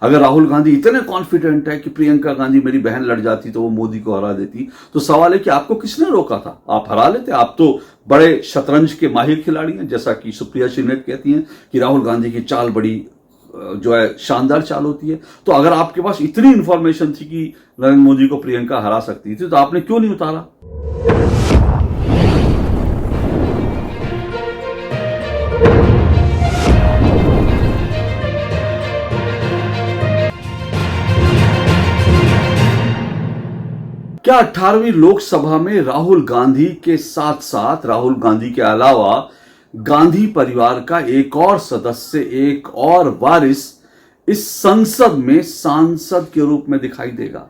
अगर राहुल गांधी इतने कॉन्फिडेंट है कि प्रियंका गांधी मेरी बहन लड़ जाती तो वो मोदी को हरा देती, तो सवाल है कि आपको किसने रोका था? आप हरा लेते। आप तो बड़े शतरंज के माहिर खिलाड़ी हैं, जैसा कि सुप्रिया श्रीनेत कहती हैं कि राहुल गांधी की चाल बड़ी जो है शानदार चाल होती है। तो अगर आपके पास इतनी इंफॉर्मेशन थी कि नरेंद्र मोदी को प्रियंका हरा सकती थी, तो आपने क्यों नहीं उतारा? क्या 18वीं लोकसभा में राहुल गांधी के साथ साथ, राहुल गांधी के अलावा गांधी परिवार का एक और सदस्य, एक और वारिस इस संसद में सांसद के रूप में दिखाई देगा?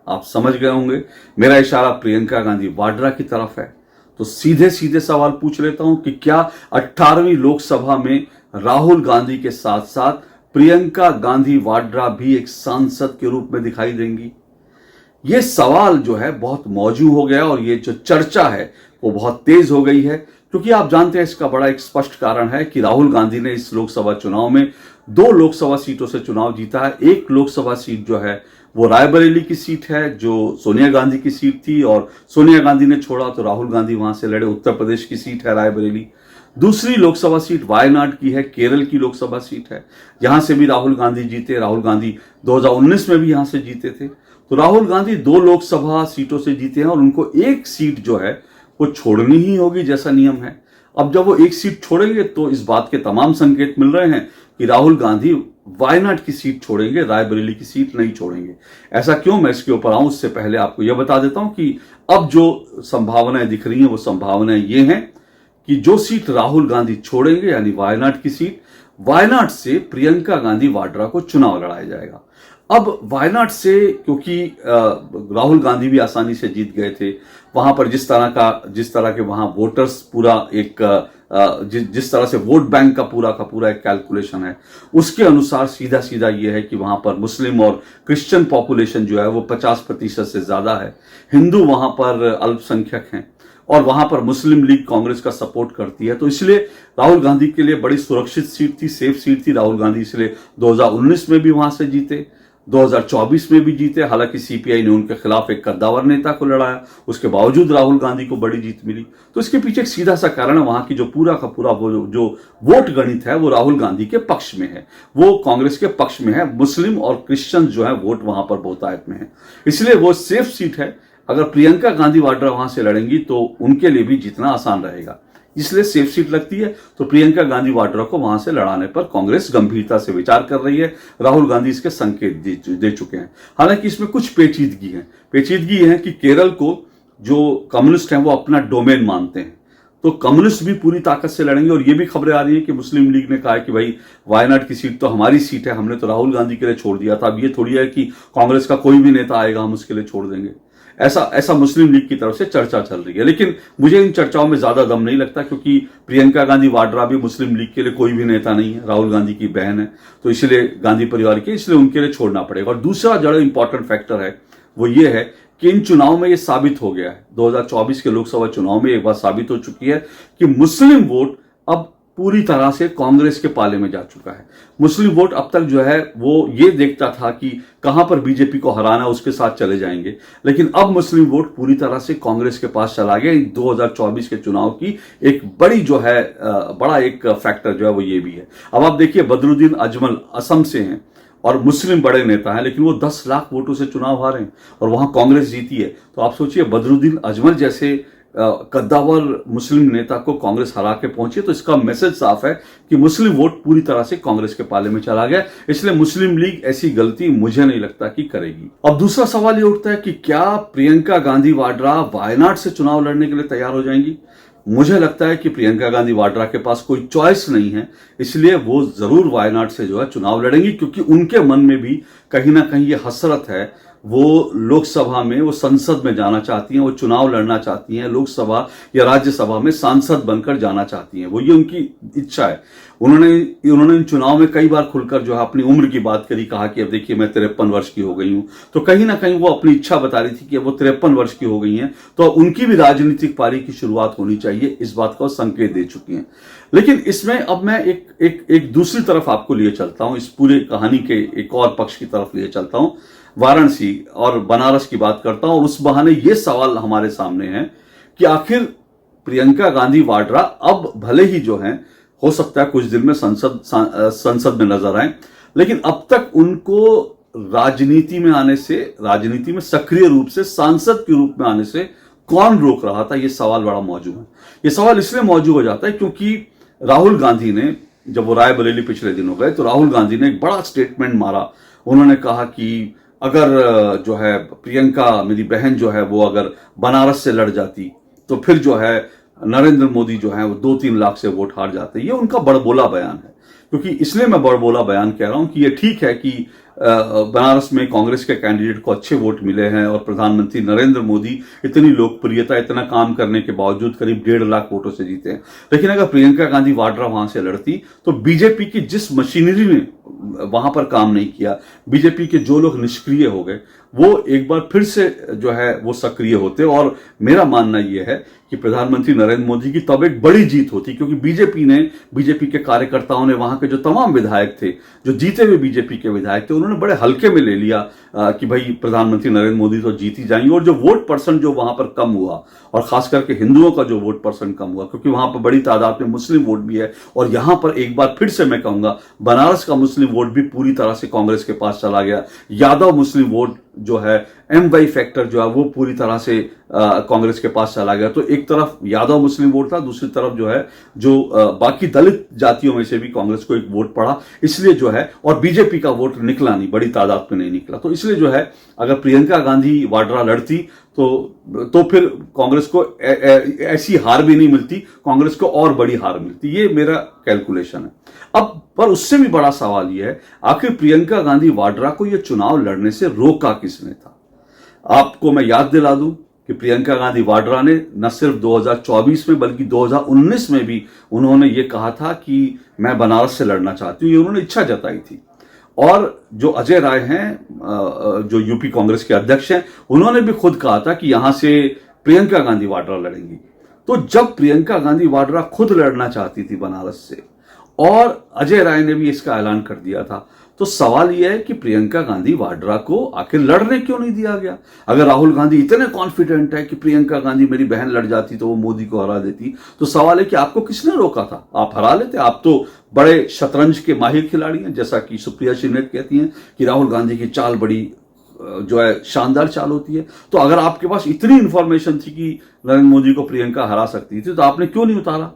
आप समझ गए होंगे मेरा इशारा प्रियंका गांधी वाड्रा की तरफ है। तो सीधे सीधे सवाल पूछ लेता हूं कि क्या 18वीं लोकसभा में राहुल गांधी के साथ साथ प्रियंका गांधी वाड्रा भी एक सांसद के रूप में दिखाई देंगी? ये सवाल जो है बहुत मौजू हो गया और ये जो चर्चा है वो बहुत तेज हो गई है, क्योंकि आप जानते हैं इसका बड़ा एक स्पष्ट कारण है कि राहुल गांधी ने इस लोकसभा चुनाव में 2 लोकसभा सीटों से चुनाव जीता है। एक लोकसभा सीट जो है वो रायबरेली की सीट है, जो सोनिया गांधी की सीट थी, और सोनिया गांधी ने छोड़ा तो राहुल गांधी वहां से लड़े। उत्तर प्रदेश की सीट है रायबरेली। दूसरी लोकसभा सीट वायनाड की है, केरल की लोकसभा सीट है, यहां से भी राहुल गांधी जीते। राहुल गांधी 2019 में भी यहां से जीते थे। तो राहुल गांधी 2 लोकसभा सीटों से जीते हैं और उनको एक सीट जो है वो छोड़नी ही होगी, जैसा नियम है। अब जब वो एक सीट छोड़ेंगे तो इस बात के तमाम संकेत मिल रहे हैं कि राहुल गांधी वायनाड की सीट छोड़ेंगे, रायबरेली की सीट नहीं छोड़ेंगे। ऐसा क्यों, मैं इसके ऊपर आऊं उससे पहले आपको यह बता देता हूं कि अब जो संभावनाएं दिख रही हैं वो संभावनाएं ये हैं कि जो सीट राहुल गांधी छोड़ेंगे, यानी वायनाड की सीट, वायनाड से प्रियंका गांधी वाड्रा को चुनाव लड़ाया जाएगा। अब वायनाड से, क्योंकि राहुल गांधी भी आसानी से जीत गए थे, वहां पर जिस तरह के वहां वोटर्स पूरा एक जिस तरह से वोट बैंक का पूरा एक कैलकुलेशन है, उसके अनुसार सीधा सीधा ये है कि वहां पर मुस्लिम और क्रिश्चियन पॉपुलेशन जो है वो 50% से ज्यादा है। हिंदू वहां पर अल्पसंख्यक हैं और वहां पर मुस्लिम लीग कांग्रेस का सपोर्ट करती है। तो इसलिए राहुल गांधी के लिए बड़ी सुरक्षित सीट थी, सेफ सीट थी। राहुल गांधी इसलिए 2019 में भी वहां से जीते, 2024 में भी जीते। हालांकि सीपीआई ने उनके खिलाफ एक कद्दावर नेता को लड़ाया, उसके बावजूद राहुल गांधी को बड़ी जीत मिली। तो इसके पीछे एक सीधा सा कारण है, वहां की जो पूरा का पूरा वो जो वोट गणित है वो राहुल गांधी के पक्ष में है, वो कांग्रेस के पक्ष में है। मुस्लिम और क्रिश्चियन जो है वोट वहां पर बहुतायत में है, इसलिए वो सेफ सीट है। अगर प्रियंका गांधी वाड्रा वहां से लड़ेंगी तो उनके लिए भी जीतना आसान रहेगा, इसलिए सेफ सीट लगती है। तो प्रियंका गांधी वाड्रा को वहां से लड़ाने पर कांग्रेस गंभीरता से विचार कर रही है। राहुल गांधी इसके संकेत दे चुके हैं। हालांकि इसमें कुछ पेचीदगी है कि केरल को जो कम्युनिस्ट हैं वो अपना डोमेन मानते हैं, तो कम्युनिस्ट भी पूरी ताकत से लड़ेंगे। और ये भी खबरें आ रही है कि मुस्लिम लीग ने कहा है कि भाई वायनाड की सीट तो हमारी सीट है, हमने तो राहुल गांधी के लिए छोड़ दिया था, अब ये थोड़ी है कि कांग्रेस का कोई भी नेता आएगा हम उसके लिए छोड़ देंगे। ऐसा मुस्लिम लीग की तरफ से चर्चा चल रही है। लेकिन मुझे इन चर्चाओं में ज्यादा दम नहीं लगता, क्योंकि प्रियंका गांधी वाड्रा भी मुस्लिम लीग के लिए कोई भी नेता नहीं है, राहुल गांधी की बहन है, तो इसलिए गांधी परिवार के, इसलिए उनके लिए छोड़ना पड़ेगा। और दूसरा जो इंपॉर्टेंट फैक्टर है वो ये है कि इन चुनाव में ये साबित हो गया है, 2024 के लोकसभा चुनाव में एक बात साबित हो चुकी है कि मुस्लिम वोट अब पूरी तरह से कांग्रेस के पाले में जा चुका है। मुस्लिम वोट अब तक जो है वो ये देखता था कि कहां पर बीजेपी को हराना, उसके साथ चले जाएंगे, लेकिन अब मुस्लिम वोट पूरी तरह से कांग्रेस के पास चला गया। 2024 के चुनाव की एक बड़ी जो है बड़ा एक फैक्टर जो है वो ये भी है। अब आप देखिए, बदरुद्दीन अजमल असम से हैं और मुस्लिम बड़े नेता हैं, लेकिन वो 10 लाख वोटों से चुनाव हारे और वहां कांग्रेस जीती है। तो आप सोचिए, बदरुद्दीन अजमल जैसे कद्दावर मुस्लिम नेता को कांग्रेस हरा के पहुंची, तो इसका मैसेज साफ है कि मुस्लिम वोट पूरी तरह से कांग्रेस के पाले में चला गया। इसलिए मुस्लिम लीग ऐसी गलती मुझे नहीं लगता कि करेगी। अब दूसरा सवाल ये उठता है कि क्या प्रियंका गांधी वाड्रा वायनाड से चुनाव लड़ने के लिए तैयार हो जाएंगी? मुझे लगता है कि प्रियंका गांधी वाड्रा के पास कोई चॉइस नहीं है, इसलिए वो जरूर वायनाड से जो है चुनाव लड़ेंगी, क्योंकि उनके मन में भी कहीं ना कहीं ये हसरत है। वो लोकसभा में, वो संसद में जाना चाहती हैं, वो चुनाव लड़ना चाहती हैं, लोकसभा या राज्यसभा में सांसद बनकर जाना चाहती हैं, वो ये उनकी इच्छा है। उन्होंने इन चुनाव में कई बार खुलकर जो है अपनी उम्र की बात करी, कहा कि अब देखिए मैं 53 वर्ष की हो गई हूं। तो कहीं ना कहीं वो अपनी इच्छा बता रही थी कि अब वो 53 वर्ष की हो गई हैं, तो अब उनकी भी राजनीतिक पारी की शुरुआत होनी चाहिए, इस बात का संकेत दे चुकी हैं। लेकिन इसमें अब मैं एक दूसरी तरफ आपको लिए चलता हूं, इस पूरे कहानी के एक और पक्ष की तरफ लिए चलता हूं, वाराणसी और बनारस की बात करता हूं। और उस बहाने ये सवाल हमारे सामने है कि आखिर प्रियंका गांधी वाड्रा अब भले ही जो है हो सकता है कुछ दिन में संसद में नजर आए, लेकिन अब तक उनको राजनीति में आने से, राजनीति में सक्रिय रूप से सांसद के रूप में आने से कौन रोक रहा था, यह सवाल बड़ा मौजूद है। यह सवाल इसलिए मौजूद हो जाता है क्योंकि राहुल गांधी ने, जब वो रायबरेली पिछले दिनों गए तो राहुल गांधी ने एक बड़ा स्टेटमेंट मारा। उन्होंने कहा कि अगर जो है प्रियंका मेरी बहन जो है वो अगर बनारस से लड़ जाती तो फिर जो है नरेंद्र मोदी जो है वो 2-3 लाख से वोट हार जाते। ये उनका बड़बोला बयान है, क्योंकि इसलिए मैं बड़बोला बयान कह रहा हूं कि ये ठीक है कि बनारस में कांग्रेस के कैंडिडेट को अच्छे वोट मिले हैं और प्रधानमंत्री नरेंद्र मोदी इतनी लोकप्रियता, इतना काम करने के बावजूद करीब 1.5 लाख वोटों से जीते हैं। लेकिन अगर प्रियंका गांधी वाड्रा वहां से लड़ती तो बीजेपी की जिस मशीनरी ने वहां पर काम नहीं किया, बीजेपी के जो लोग निष्क्रिय हो गए, वो एक बार फिर से जो है वो सक्रिय होते। और मेरा मानना यह है कि प्रधानमंत्री नरेंद्र मोदी की तब एक बड़ी जीत होती, क्योंकि बीजेपी के कार्यकर्ताओं ने, वहां के जो तमाम विधायक थे, जो जीते हुए बीजेपी के विधायक थे, उन्होंने बड़े हल्के में ले लिया कि भाई प्रधानमंत्री नरेंद्र मोदी तो जीत ही जाएंगे। और जो वोट परसेंट जो वहां पर कम हुआ, और खास करके हिंदुओं का जो वोट परसेंट कम हुआ, क्योंकि वहां पर बड़ी तादाद में मुस्लिम वोट भी है, और यहां पर एक बार फिर से मैं कहूंगा बनारस का मुस्लिम वोट भी पूरी तरह से कांग्रेस के पास चला गया। यादव मुस्लिम वोट जो है, एमवाई फैक्टर जो है वो पूरी तरह से कांग्रेस के पास चला गया। तो एक तरफ यादव मुस्लिम वोट था, दूसरी तरफ जो है जो बाकी दलित जातियों में से भी कांग्रेस को एक वोट पड़ा, इसलिए जो है, और बीजेपी का वोट निकला नहीं, बड़ी तादाद में नहीं निकला। तो इसलिए जो है अगर प्रियंका गांधी वाड्रा लड़ती तो फिर कांग्रेस को ऐसी हार भी नहीं मिलती, कांग्रेस को और बड़ी हार मिलती। ये मेरा कैलकुलेशन है। अब पर उससे भी बड़ा सवाल यह है, आखिर प्रियंका गांधी वाड्रा को यह चुनाव लड़ने से रोका किसने था? आपको मैं याद दिला दूं कि प्रियंका गांधी वाड्रा ने न सिर्फ 2024 में बल्कि 2019 में भी उन्होंने ये कहा था कि मैं बनारस से लड़ना चाहती हूं, ये उन्होंने इच्छा जताई थी। और जो अजय राय हैं, जो यूपी कांग्रेस के अध्यक्ष हैं, उन्होंने भी खुद कहा था कि यहां से प्रियंका गांधी वाड्रा लड़ेंगी। तो जब प्रियंका गांधी वाड्रा खुद लड़ना चाहती थी बनारस से, और अजय राय ने भी इसका ऐलान कर दिया था, तो सवाल यह है कि प्रियंका गांधी वाड्रा को आखिर लड़ने क्यों नहीं दिया गया? अगर राहुल गांधी इतने कॉन्फिडेंट है कि प्रियंका गांधी मेरी बहन लड़ जाती तो वो मोदी को हरा देती, तो सवाल है कि आपको किसने रोका था? आप हरा लेते। आप तो बड़े शतरंज के माहिर खिलाड़ी हैं, जैसा कि सुप्रिया श्रीनेत कहती हैं कि राहुल गांधी की चाल बड़ी जो है शानदार चाल होती है। तो अगर आपके पास इतनी इंफॉर्मेशन थी कि नरेंद्र मोदी को प्रियंका हरा सकती थी, तो आपने क्यों नहीं उतारा?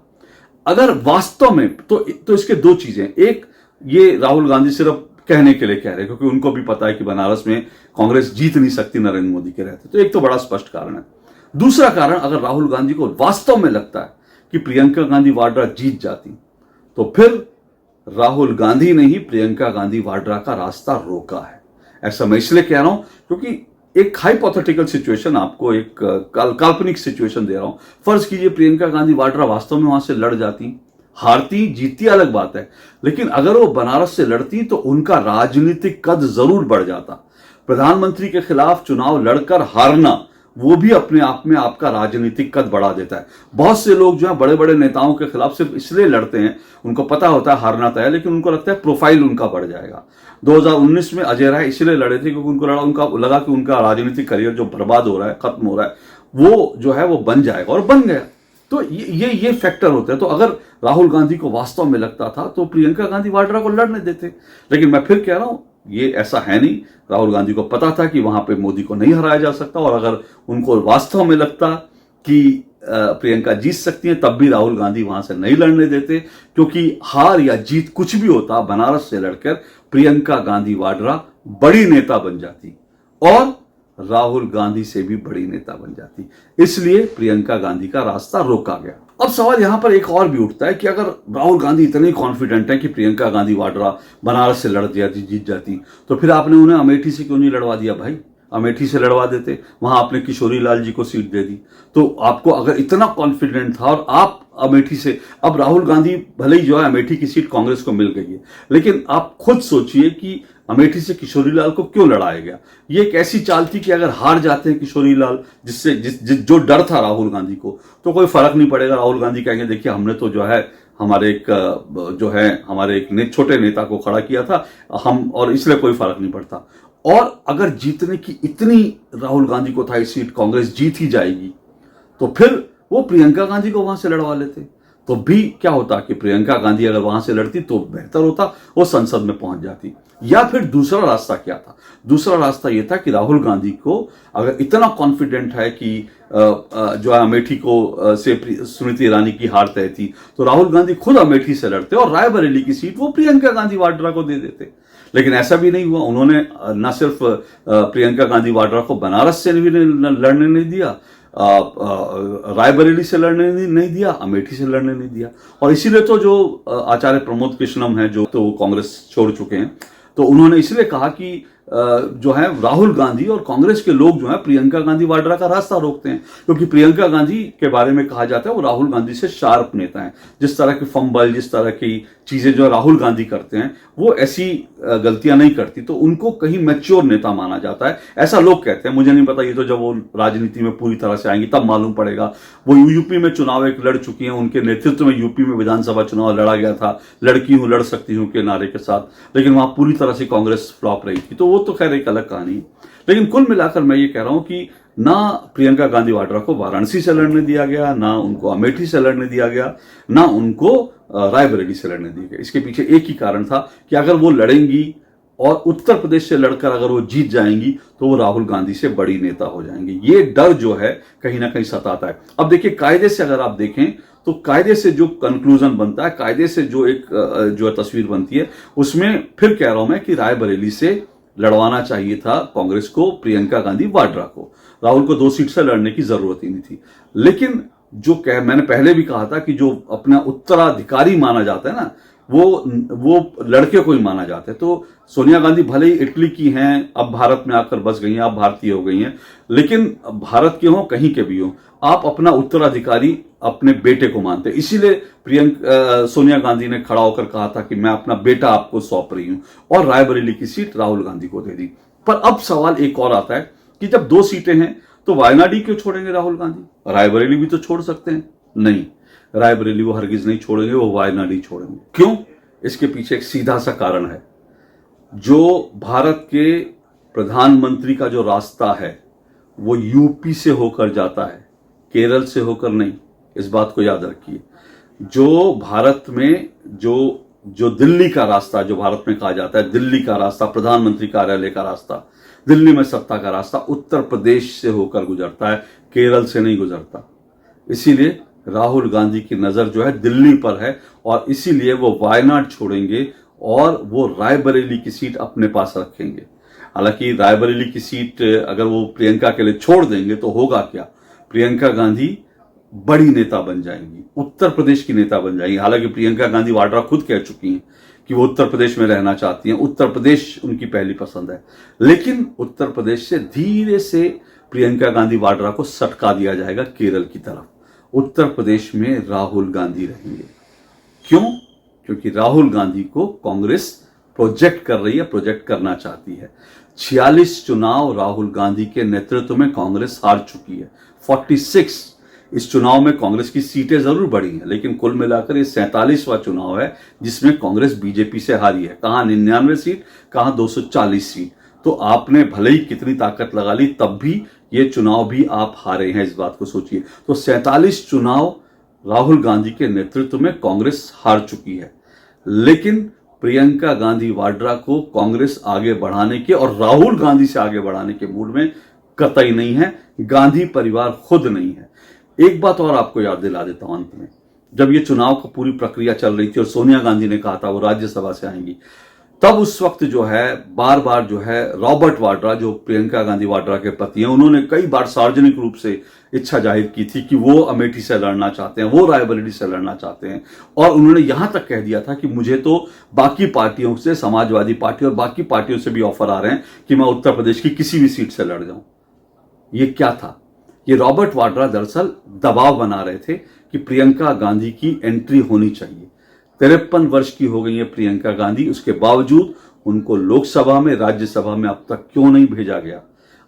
अगर वास्तव में तो इसके दो चीजें, एक ये राहुल गांधी सिर्फ कहने के लिए कह रहे हैं क्योंकि उनको भी पता है कि बनारस में कांग्रेस जीत नहीं सकती नरेंद्र मोदी के रहते, तो एक तो बड़ा स्पष्ट कारण है। दूसरा कारण, अगर राहुल गांधी को वास्तव में लगता है कि प्रियंका गांधी वाड्रा जीत जाती, तो फिर राहुल गांधी ने ही प्रियंका गांधी वाड्रा का रास्ता रोका है। ऐसा मैं इसलिए कह रहा हूं क्योंकि एक हाइपोथेटिकल सिचुएशन, आपको एक काल्पनिक सिचुएशन दे रहा हूं। फर्ज कीजिए प्रियंका गांधी वाड्रा वास्तव में वहां से लड़ जाती, हारती जीतती अलग बात है, लेकिन अगर वो बनारस से लड़ती तो उनका राजनीतिक कद जरूर बढ़ जाता। प्रधानमंत्री के खिलाफ चुनाव लड़कर हारना वो भी अपने आप में आपका राजनीतिक कद बढ़ा देता है। बहुत से लोग जो है बड़े बड़े नेताओं के खिलाफ सिर्फ इसलिए लड़ते हैं, उनको पता होता है हारना तय है, लेकिन उनको लगता है प्रोफाइल उनका बढ़ जाएगा। 2019 में अजय राय इसलिए लड़े थे क्योंकि उनको लगा कि उनका राजनीतिक करियर जो बर्बाद हो रहा है, खत्म हो रहा है, वो जो है वो बन जाएगा, और बन गया। तो ये फैक्टर होते हैं। तो अगर राहुल गांधी को वास्तव में लगता था तो प्रियंका गांधी वाड्रा को लड़ने देते। लेकिन मैं फिर कह रहा हूं, ये ऐसा है नहीं। राहुल गांधी को पता था कि वहां पे मोदी को नहीं हराया जा सकता, और अगर उनको वास्तव में लगता कि प्रियंका जीत सकती हैं, तब भी राहुल गांधी वहां से नहीं लड़ने देते, क्योंकि हार या जीत कुछ भी होता, बनारस से लड़कर प्रियंका गांधी वाड्रा बड़ी नेता बन जाती और राहुल गांधी से भी बड़ी नेता बन जाती। इसलिए प्रियंका गांधी का रास्ता रोका गया। अब सवाल यहां पर एक और भी उठता है कि अगर राहुल गांधी इतने कॉन्फिडेंट है कि प्रियंका गांधी वाड्रा बनारस से लड़ जाती, जीत जाती, तो फिर आपने उन्हें अमेठी से क्यों नहीं लड़वा दिया भाई? अमेठी से लड़वा देते, वहां आपने किशोरी लाल जी को सीट दे दी। तो आपको अगर इतना कॉन्फिडेंट था और आप अमेठी से, अब राहुल गांधी भले ही जो है अमेठी की सीट कांग्रेस को मिल गई है, लेकिन आप खुद सोचिए कि अमेठी से किशोरी लाल को क्यों लड़ाया गया। ये एक ऐसी चाल थी कि अगर हार जाते हैं किशोरी लाल, जिससे जो डर था राहुल गांधी को, तो कोई फर्क नहीं पड़ेगा। राहुल गांधी कहेंगे देखिए हमने तो जो है हमारे एक छोटे नेता को खड़ा किया था हम, और इसलिए कोई फर्क नहीं पड़ता। और अगर जीतने की इतनी राहुल गांधी को था इस सीट, कांग्रेस जीत ही जाएगी, तो फिर वो प्रियंका गांधी को वहां से लड़वा लेते। तो भी क्या होता कि प्रियंका गांधी अगर वहां से लड़ती तो बेहतर होता, वो संसद में पहुंच जाती। या फिर दूसरा रास्ता क्या था? दूसरा रास्ता यह था कि राहुल गांधी को अगर इतना कॉन्फिडेंट है कि जो है अमेठी को से स्मृति ईरानी की हार तय थी, तो राहुल गांधी खुद अमेठी से लड़ते और रायबरेली की सीट वो प्रियंका गांधी वाड्रा को दे देते। लेकिन ऐसा भी नहीं हुआ। उन्होंने न सिर्फ प्रियंका गांधी वाड्रा को बनारस से भी लड़ने नहीं दिया, रायबरेली से लड़ने नहीं दिया, अमेठी से लड़ने नहीं दिया। और इसीलिए तो जो आचार्य प्रमोद कृष्णम है, जो तो कांग्रेस छोड़ चुके हैं, तो उन्होंने इसलिए कहा कि जो है राहुल गांधी और कांग्रेस के लोग जो है प्रियंका गांधी वाड्रा का रास्ता रोकते हैं, क्योंकि प्रियंका गांधी के बारे में कहा जाता है वो राहुल गांधी से शार्प नेता हैं। जिस तरह की फंबल, जिस तरह की चीजें जो राहुल गांधी करते हैं, वो ऐसी गलतियां नहीं करती, तो उनको कहीं मैच्योर नेता माना जाता है, ऐसा लोग कहते हैं। मुझे नहीं पता, ये तो जब वो राजनीति में पूरी तरह से आएंगी तब मालूम पड़ेगा। वो यूपी में चुनाव एक लड़ चुकी हैं, उनके नेतृत्व में यूपी में विधानसभा चुनाव लड़ा गया था, लड़की हूं लड़ सकती हूं के नारे के साथ, लेकिन वहां पूरी तरह से कांग्रेस फ्लॉप रही थी। तो वो तो खैर एक अलग कहानी है। लेकिन कुल मिलाकर मैं ये कह रहा हूं कि ना प्रियंका गांधी वाड्रा को वाराणसी से लड़ने दिया गया, ना उनको अमेठी से लड़ने दिया गया, ना उनको रायबरेली से लड़ने दिया गया। इसके पीछे एक ही कारण था कि अगर वो लड़ेंगी और उत्तर प्रदेश से लड़कर अगर वो जीत जाएंगी तो वो राहुल गांधी से बड़ी नेता हो जाएंगी। ये डर जो है कहीं ना कहीं सताता है। अब देखिए, कायदे से अगर आप देखें तो कायदे से जो कंक्लूजन बनता है, कायदे से जो एक जो तस्वीर बनती है, उसमें फिर कह रहा हूं मैं कि रायबरेली से लड़वाना चाहिए था कांग्रेस को प्रियंका गांधी वाड्रा को। राहुल को 2 सीट से लड़ने की जरूरत ही नहीं थी। लेकिन जो मैंने पहले भी कहा था कि जो अपना उत्तराधिकारी माना जाता है ना, वो लड़के को ही माना जाता है। तो सोनिया गांधी भले ही इटली की हैं, अब भारत में आकर बस गई हैं, अब भारतीय हो गई हैं, लेकिन भारत के हो कहीं के भी हो, आप अपना उत्तराधिकारी अपने बेटे को मानते हैं। इसीलिए सोनिया गांधी ने खड़ा होकर कहा था कि मैं अपना बेटा आपको सौंप रही हूं, और रायबरेली की सीट राहुल गांधी को दे दी। पर अब सवाल एक और आता है कि जब 2 सीटें हैं तो वायनाड क्यों छोड़ेंगे राहुल गांधी? रायबरेली भी तो छोड़ सकते हैं। नहीं, रायबरेली वो हरगिज नहीं छोड़ेंगे, वो वायनाड ही छोड़ेंगे। क्यों? इसके पीछे एक सीधा सा कारण है। जो भारत के प्रधानमंत्री का जो रास्ता है वो यूपी से होकर जाता है, केरल से होकर नहीं। इस बात को याद रखिए। जो भारत में जो दिल्ली का रास्ता, जो भारत में कहा जाता है दिल्ली का रास्ता, प्रधानमंत्री कार्यालय का रास्ता, दिल्ली में सत्ता का रास्ता उत्तर प्रदेश से होकर गुजरता है, केरल से नहीं गुजरता। इसीलिए राहुल गांधी की नजर जो है दिल्ली पर है, और इसीलिए वो वायनाड छोड़ेंगे और वो रायबरेली की सीट अपने पास रखेंगे। हालांकि रायबरेली की सीट अगर वो प्रियंका के लिए छोड़ देंगे तो होगा क्या? प्रियंका गांधी बड़ी नेता बन जाएंगी, उत्तर प्रदेश की नेता बन जाएंगी। हालांकि प्रियंका गांधी वाड्रा खुद कह चुकी हैं कि वो उत्तर प्रदेश में रहना चाहती हैं, उत्तर प्रदेश उनकी पहली पसंद है। लेकिन उत्तर प्रदेश से धीरे से प्रियंका गांधी वाड्रा को सटका दिया जाएगा केरल की तरफ। उत्तर प्रदेश में राहुल गांधी रहेंगे। क्यों? क्योंकि राहुल गांधी को कांग्रेस प्रोजेक्ट कर रही है, प्रोजेक्ट करना चाहती है। 46 चुनाव राहुल गांधी के नेतृत्व में कांग्रेस हार चुकी है, 46। इस चुनाव में कांग्रेस की सीटें जरूर बढ़ी हैं, लेकिन कुल मिलाकर ये 47वां चुनाव है जिसमें कांग्रेस बीजेपी से हारी है। कहां 99 सीट, कहां 240 सीट। तो आपने भले ही कितनी ताकत लगा ली, तब भी ये चुनाव भी आप हारे हैं, इस बात को सोचिए। तो 47 चुनाव राहुल गांधी के नेतृत्व में कांग्रेस हार चुकी है, लेकिन प्रियंका गांधी वाड्रा को कांग्रेस आगे बढ़ाने के और राहुल गांधी से आगे बढ़ाने के मूड में कतई नहीं है। गांधी परिवार खुद नहीं है। एक बात और आपको याद दिला देता हूं अंत में, जब ये चुनाव की पूरी प्रक्रिया चल रही थी और सोनिया गांधी ने कहा था वो राज्यसभा से आएंगी, तब उस वक्त जो है बार बार जो है रॉबर्ट वाड्रा, जो प्रियंका गांधी वाड्रा के पति हैं, उन्होंने कई बार सार्वजनिक रूप से इच्छा जाहिर की थी कि वो अमेठी से लड़ना चाहते हैं, वो रायबरेली से लड़ना चाहते हैं। और उन्होंने यहां तक कह दिया था कि मुझे तो बाकी पार्टियों से, समाजवादी पार्टी और बाकी पार्टियों से भी ऑफर आ रहे हैं कि मैं उत्तर प्रदेश की किसी भी सीट से लड़ जाऊं। ये क्या था? ये रॉबर्ट वाड्रा दरअसल दबाव बना रहे थे कि प्रियंका गांधी की एंट्री होनी चाहिए। 53 वर्ष की हो गई है प्रियंका गांधी, उसके बावजूद उनको लोकसभा में, राज्यसभा में अब तक क्यों नहीं भेजा गया?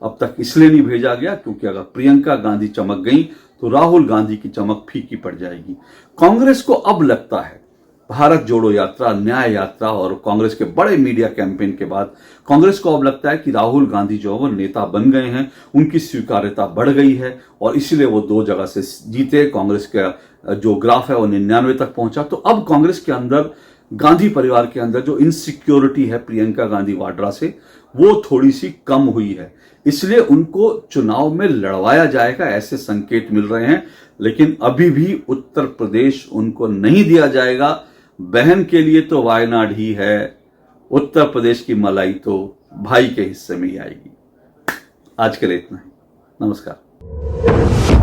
अब तक इसलिए नहीं भेजा गया क्योंकि अगर प्रियंका गांधी चमक गई तो राहुल गांधी की चमक फीकी पड़ जाएगी। कांग्रेस को अब लगता है भारत जोड़ो यात्रा, न्याय यात्रा और कांग्रेस के बड़े मीडिया कैंपेन के बाद कांग्रेस को अब लगता है कि राहुल गांधी जो है वो नेता बन गए हैं, उनकी स्वीकार्यता बढ़ गई है और इसलिए वो 2 जगह से जीते। कांग्रेस का जो ग्राफ है वो 99 तक पहुंचा। तो अब कांग्रेस के अंदर, गांधी परिवार के अंदर जो इनसिक्योरिटी है प्रियंका गांधी वाड्रा से, वो थोड़ी सी कम हुई है, इसलिए उनको चुनाव में लड़वाया जाएगा, ऐसे संकेत मिल रहे हैं। लेकिन अभी भी उत्तर प्रदेश उनको नहीं दिया जाएगा। बहन के लिए तो वायनाड ही है, उत्तर प्रदेश की मलाई तो भाई के हिस्से में ही आएगी। आज के लिए इतना ही। नमस्कार।